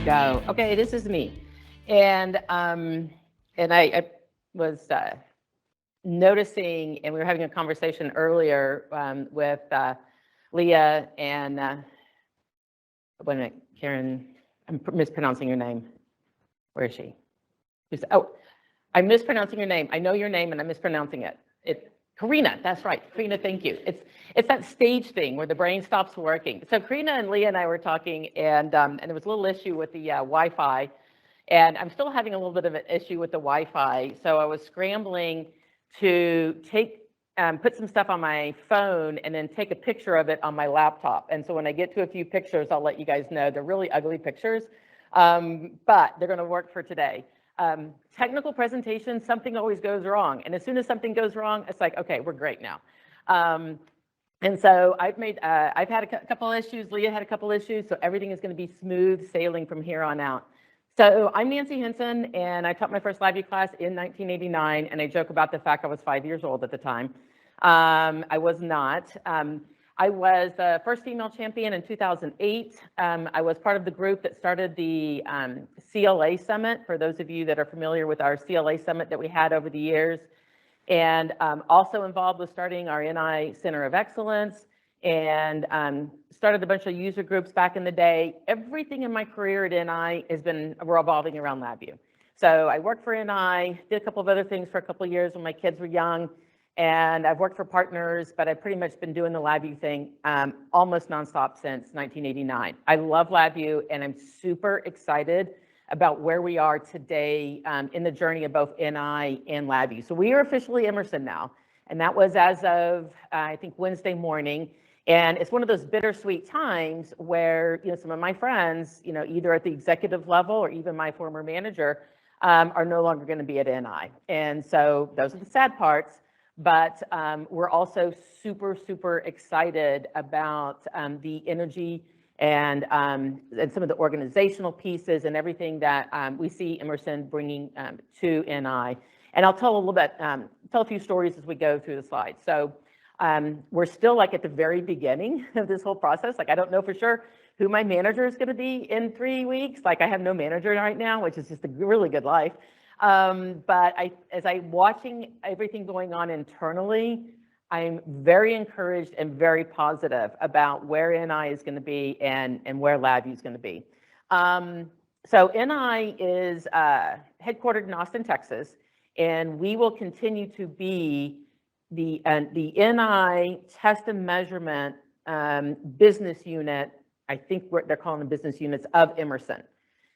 go. Okay, this is me. And I was noticing, and we were having a conversation earlier with Leah and wait a minute, Karen, I'm mispronouncing your name. Where is she? Oh, I'm mispronouncing your name. I know your name and I'm mispronouncing it. It's Karina, that's right. Karina, thank you. It's that stage thing where the brain stops working. So Karina and Leah and I were talking, and there was a little issue with the Wi-Fi, and I'm still having a little bit of an issue with the Wi-Fi. So I was scrambling to put some stuff on my phone and then take a picture of it on my laptop. And so when I get to a few pictures, I'll let you guys know. They're really ugly pictures, but they're going to work for today. Technical presentation, something always goes wrong. And as soon as something goes wrong, it's like, okay, we're great now. And so I've had a couple issues, Leah had a couple issues, so everything is going to be smooth sailing from here on out. So I'm Nancy Henson, and I taught my first LabVIEW class in 1989, and I joke about the fact I was 5 years old at the time. I was not. I was the first female champion in 2008. I was part of the group that started the CLA Summit, for those of you that are familiar with our CLA Summit that we had over the years. And also involved with starting our NI Center of Excellence, and started a bunch of user groups back in the day. Everything in my career at NI has been revolving around LabVIEW. So I worked for NI, did a couple of other things for a couple of years when my kids were young, and I've worked for partners, but I've pretty much been doing the LabVIEW thing almost nonstop since 1989. I love LabVIEW, and I'm super excited about where we are today in the journey of both NI and LabVIEW. So we are officially Emerson now, and that was as of, I think, Wednesday morning. And it's one of those bittersweet times where, some of my friends, either at the executive level or even my former manager are no longer going to be at NI. And so those are the sad parts. But we're also super, super excited about the energy and some of the organizational pieces and everything that we see Emerson bringing to NI. And I'll tell a little bit, tell a few stories as we go through the slides. So we're still like at the very beginning of this whole process. Like, I don't know for sure who my manager is going to be in 3 weeks. Like, I have no manager right now, which is just a really good life. But as I'm watching everything going on internally, I'm very encouraged and very positive about where NI is going to be and where LabVIEW is going to be. So NI is headquartered in Austin, Texas, and we will continue to be the NI test and measurement business unit. I think they're calling them business units of Emerson.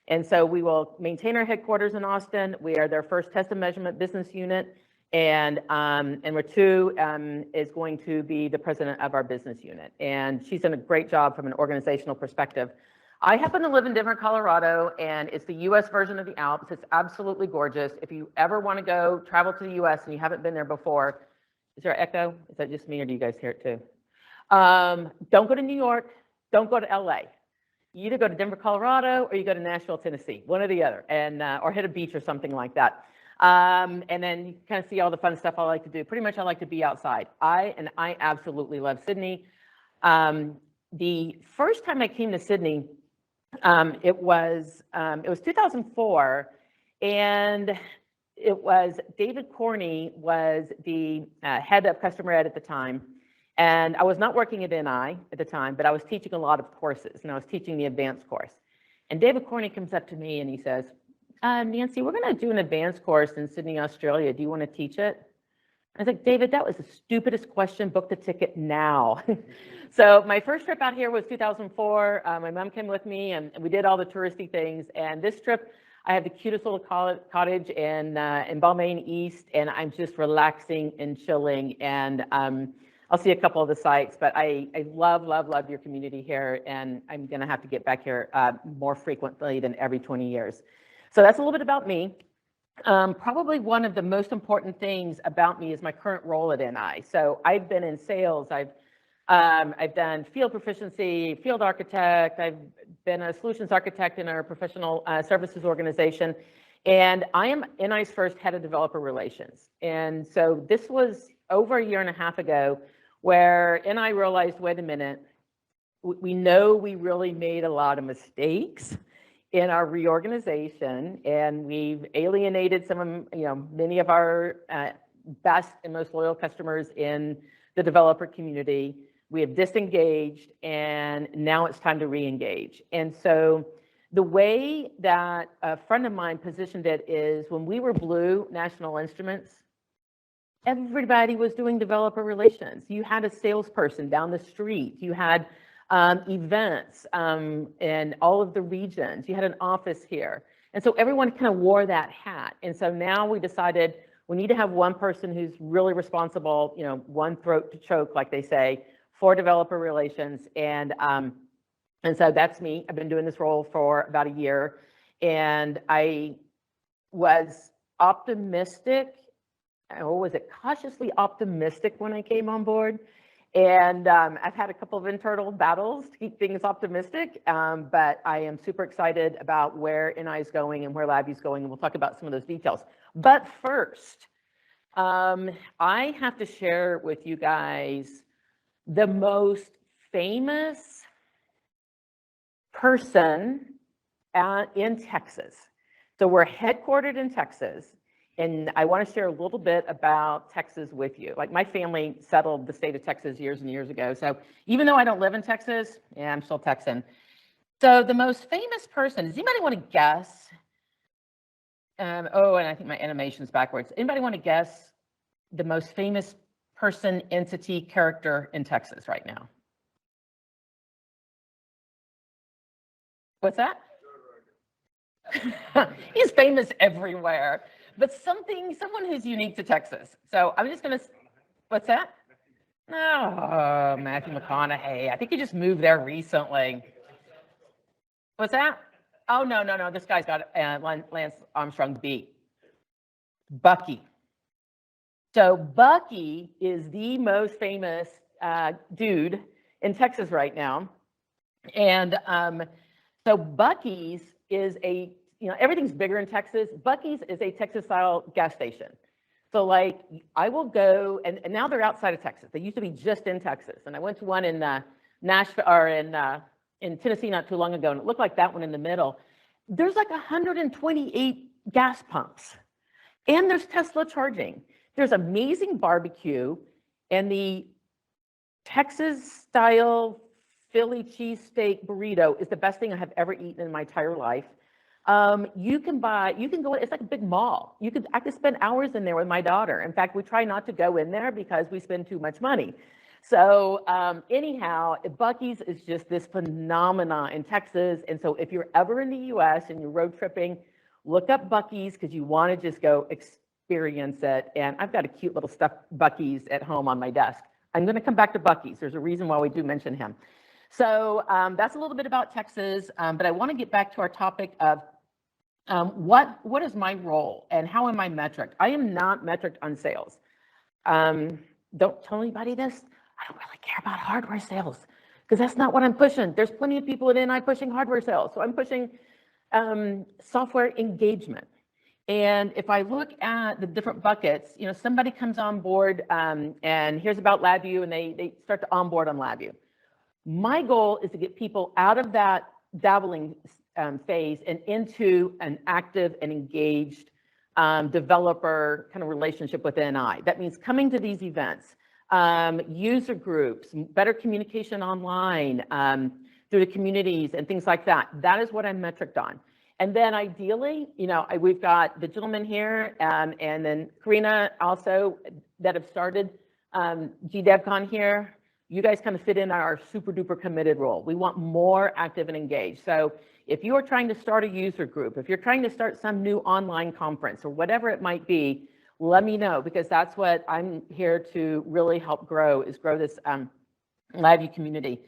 And so we will maintain our headquarters in Austin. We are their first test and measurement business unit. And Ritu is going to be the president of our business unit. And she's done a great job from an organizational perspective. I happen to live in Denver, Colorado, and it's the US version of the Alps. It's absolutely gorgeous. If you ever want to go travel to the US and you haven't been there before, is there echo? Is that just me, or do you guys hear it too? Don't go to New York. Don't go to LA. You either go to Denver, Colorado, or you go to Nashville, Tennessee, one or the other, and or hit a beach or something like that. And then you kind of see all the fun stuff I like to do. Pretty much I like to be outside. I absolutely love Sydney. The first time I came to Sydney, it was 2004, and it was David Corney was the head of customer ed at the time. And I was not working at NI at the time, but I was teaching a lot of courses, and I was teaching the advanced course. And David Corney comes up to me and he says, Nancy, we're going to do an advanced course in Sydney, Australia. Do you want to teach it? I was like, David, that was the stupidest question. Book the ticket now. So my first trip out here was 2004. My mom came with me, and we did all the touristy things. And this trip, I have the cutest little cottage in Balmain East, and I'm just relaxing and chilling. And I'll see a couple of the sites, but I love your community here, and I'm going to have to get back here more frequently than every 20 years. So that's a little bit about me. Probably one of the most important things about me is my current role at NI. So I've been in sales. I've done field proficiency, field architect. I've been a solutions architect in our professional services organization. And I am NI's first head of developer relations. And so this was over a year and a half ago where NI realized, wait a minute, we know we really made a lot of mistakes in our reorganization, and we've alienated some of, many of our best and most loyal customers in the developer community. We have disengaged, and now it's time to re-engage. And so the way that a friend of mine positioned it is, when we were Blue National Instruments, everybody was doing developer relations. You had a salesperson down the street. You had events in all of the regions. You had an office here. And so everyone kind of wore that hat. And so now we decided we need to have one person who's really responsible, one throat to choke, like they say, for developer relations. And so that's me. I've been doing this role for about a year. And I was optimistic, or was it cautiously optimistic when I came on board? And I've had a couple of internal battles to keep things optimistic, but I am super excited about where NI is going and where LabVIEW is going, and we'll talk about some of those details. But first, I have to share with you guys the most famous person in Texas. So we're headquartered in Texas. And I want to share a little bit about Texas with you. Like, my family settled the state of Texas years and years ago. So even though I don't live in Texas, I'm still Texan. So the most famous person, does anybody want to guess? And I think my animation's backwards. Anybody want to guess the most famous person, entity, character in Texas right now? What's that? He's famous everywhere. But someone who's unique to Texas. So I'm just going to, what's that? Oh, Matthew McConaughey. I think he just moved there recently. What's that? Oh, no. This guy's got Lance Armstrong beat. Bucky. So Bucky is the most famous dude in Texas right now. And so Bucky's is everything's bigger in Texas. Bucky's is a Texas-style gas station. So, like, I will go, and now they're outside of Texas. They used to be just in Texas. And I went to one in Nashville, or in Tennessee not too long ago, and it looked like that one in the middle. There's like 128 gas pumps, and there's Tesla charging. There's amazing barbecue, and the Texas-style Philly cheesesteak burrito is the best thing I have ever eaten in my entire life. You can go, it's like a big mall. I could spend hours in there with my daughter. In fact, we try not to go in there because we spend too much money. So anyhow, Bucky's is just this phenomenon in Texas. And so if you're ever in the US and you're road tripping, look up Bucky's, because you want to just go experience it. And I've got a cute little stuffed Bucky's at home on my desk. I'm going to come back to Bucky's. There's a reason why we do mention him. So that's a little bit about Texas, but I want to get back to our topic of what is my role and how am I metriced? I am not metriced on sales. Don't tell anybody this. I don't really care about hardware sales, because that's not what I'm pushing. There's plenty of people at NI pushing hardware sales. So I'm pushing software engagement. And if I look at the different buckets, somebody comes on board and here's about LabVIEW, and they start to onboard on LabVIEW. My goal is to get people out of that dabbling phase and into an active and engaged developer kind of relationship with NI. That means coming to these events, user groups, better communication online, through the communities and things like that. That is what I'm metriced on. And then ideally, we've got the gentleman here and then Karina also that have started GDevCon here. You guys kind of fit in our super duper committed role. We want more active and engaged. So if you are trying to start a user group, if you're trying to start some new online conference or whatever it might be, let me know, because that's what I'm here to really help grow this LabVIEW community.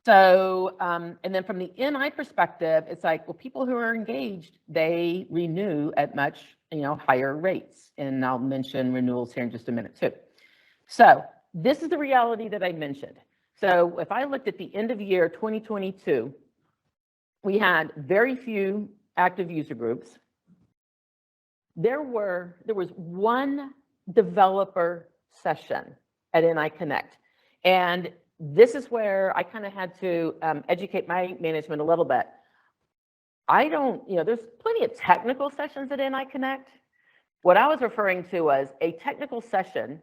So, and then from the NI perspective, it's like, well, people who are engaged, they renew at much, higher rates. And I'll mention renewals here in just a minute too. So this is the reality that I mentioned. So if I looked at the end of year 2022, we had very few active user groups. There was one developer session at NI Connect. And this is where I kind of had to educate my management a little bit. I don't, there's plenty of technical sessions at NI Connect. What I was referring to was a technical session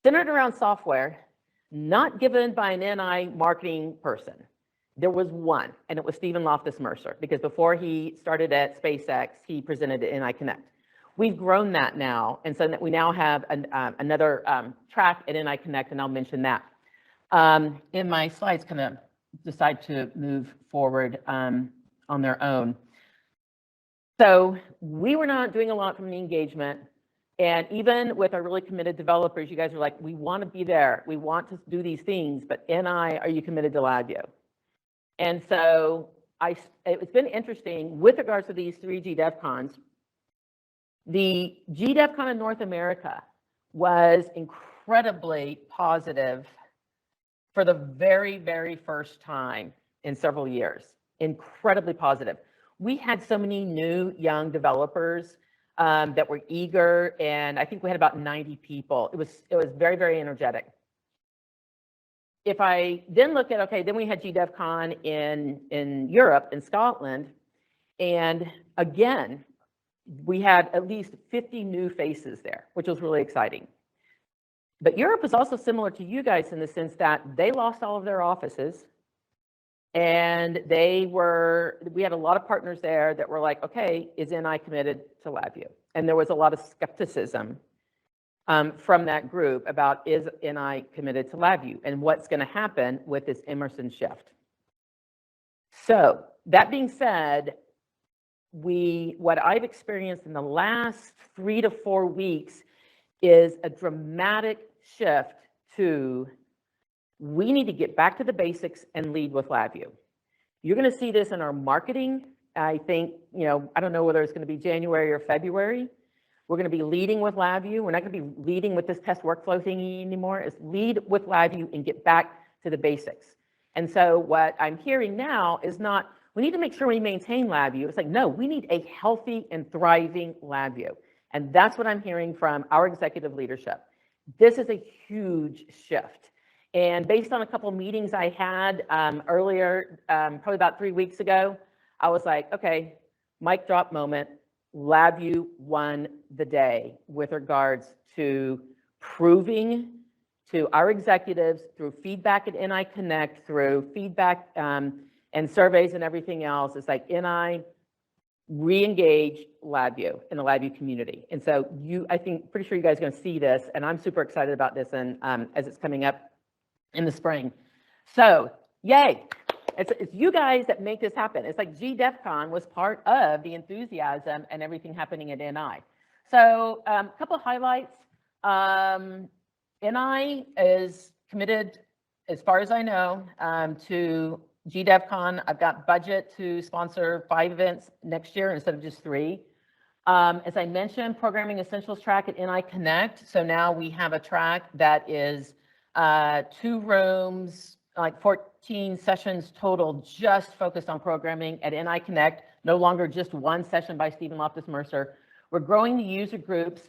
centered around software, not given by an NI marketing person. There was one, and it was Stephen Loftus-Mercer, because before he started at SpaceX, he presented at NI Connect. We've grown that now, and so that we now have another track at NI Connect, and I'll mention that. In my slides, kind of decide to move forward on their own. So we were not doing a lot from the engagement, and even with our really committed developers, you guys are like, we want to be there, we want to do these things, but NI, are you committed to LabVIEW? And so it's been interesting with regards to these 3 GDevCons. The GDevCon in North America was incredibly positive for the very, very first time in several years. Incredibly positive. We had so many new young developers that were eager, and I think we had about 90 people. It was very, very energetic. If I then look at, okay, then we had GDevCon in Europe, in Scotland, and again, we had at least 50 new faces there, which was really exciting. But Europe is also similar to you guys in the sense that they lost all of their offices, and we had a lot of partners there that were like, okay, is NI committed to LabVIEW? And there was a lot of skepticism from that group about, is NI committed to LabVIEW and what's going to happen with this Emerson shift. So that being said, what I've experienced in the last 3 to 4 weeks is a dramatic shift to, we need to get back to the basics and lead with LabVIEW. You're going to see this in our marketing. I think, I don't know whether it's going to be January or February. We're going to be leading with LabVIEW. We're not going to be leading with this test workflow thingy anymore. It's lead with LabVIEW and get back to the basics. And so what I'm hearing now is not, we need to make sure we maintain LabVIEW. It's like, no, we need a healthy and thriving LabVIEW. And that's what I'm hearing from our executive leadership. This is a huge shift. And based on a couple of meetings I had earlier, probably about 3 weeks ago, I was like, okay, mic drop moment. LabVIEW won the day with regards to proving to our executives through feedback at NI Connect, through feedback and surveys and everything else. It's like NI re-engage LabVIEW in the LabVIEW community. And so I think, pretty sure you guys are going to see this, and I'm super excited about this and as it's coming up in the spring. So yay. It's you guys that make this happen. It's like GDevCon was part of the enthusiasm and everything happening at NI. So a couple of highlights. NI is committed, as far as I know, to GDevCon. I've got budget to sponsor 5 events next year instead of just 3. As I mentioned, Programming Essentials track at NI Connect. So now we have a track that is 2 rooms, like 14 sessions total, just focused on programming at NI Connect, no longer just 1 session by Stephen Loftus-Mercer. We're growing the user groups.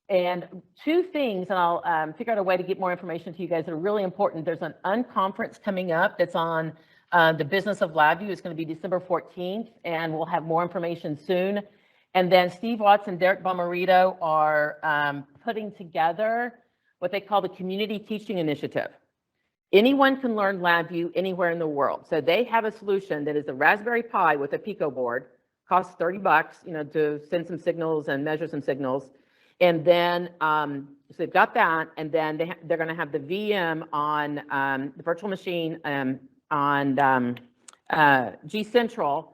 And 2 things, and I'll figure out a way to get more information to you guys that are really important. There's an unconference coming up that's on the business of LabVIEW. It's going to be December 14th, and we'll have more information soon. And then Steve Watts and Derek Bomarito are putting together what they call the Community Teaching Initiative. Anyone can learn LabVIEW anywhere in the world. So they have a solution that is a Raspberry Pi with a Pico board, costs $30, to send some signals and measure some signals. And then, so they've got that, and then they're going to have the VM on the virtual machine on G Central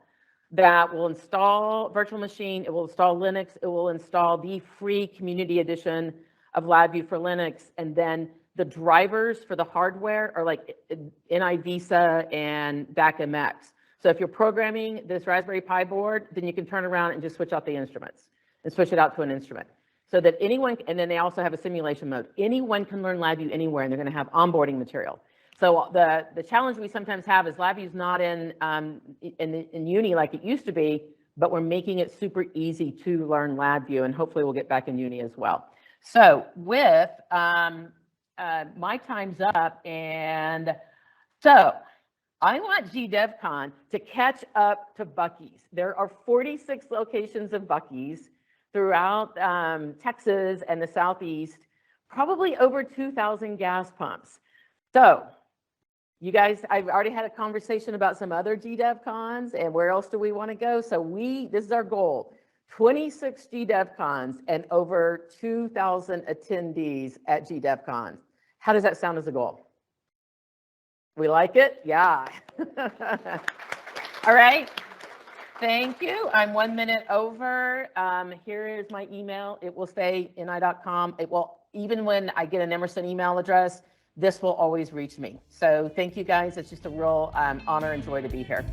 that will install virtual machine, it will install Linux, it will install the free community edition of LabVIEW for Linux, and then the drivers for the hardware are like NI Visa and BackMX. So if you're programming this Raspberry Pi board, then you can turn around and just switch out the instruments and switch it out to an instrument. So that anyone, and then they also have a simulation mode. Anyone can learn LabVIEW anywhere, and they're going to have onboarding material. So the challenge we sometimes have is LabVIEW's not in uni like it used to be, but we're making it super easy to learn LabVIEW, and hopefully we'll get back in uni as well. So with my time's up, and so I want GDevCon to catch up to Buc-ee's. There are 46 locations of Buc-ee's throughout Texas and the Southeast, probably over 2,000 gas pumps. So you guys, I've already had a conversation about some other GDevCons and where else do we want to go? So this is our goal, 26 GDevCons and over 2,000 attendees at GDevCon. How does that sound as a goal? We like it? Yeah. All right. Thank you. I'm 1 minute over. Here is my email. It will say ni.com. It will, even when I get an Emerson email address, this will always reach me. So thank you guys. It's just a real honor and joy to be here.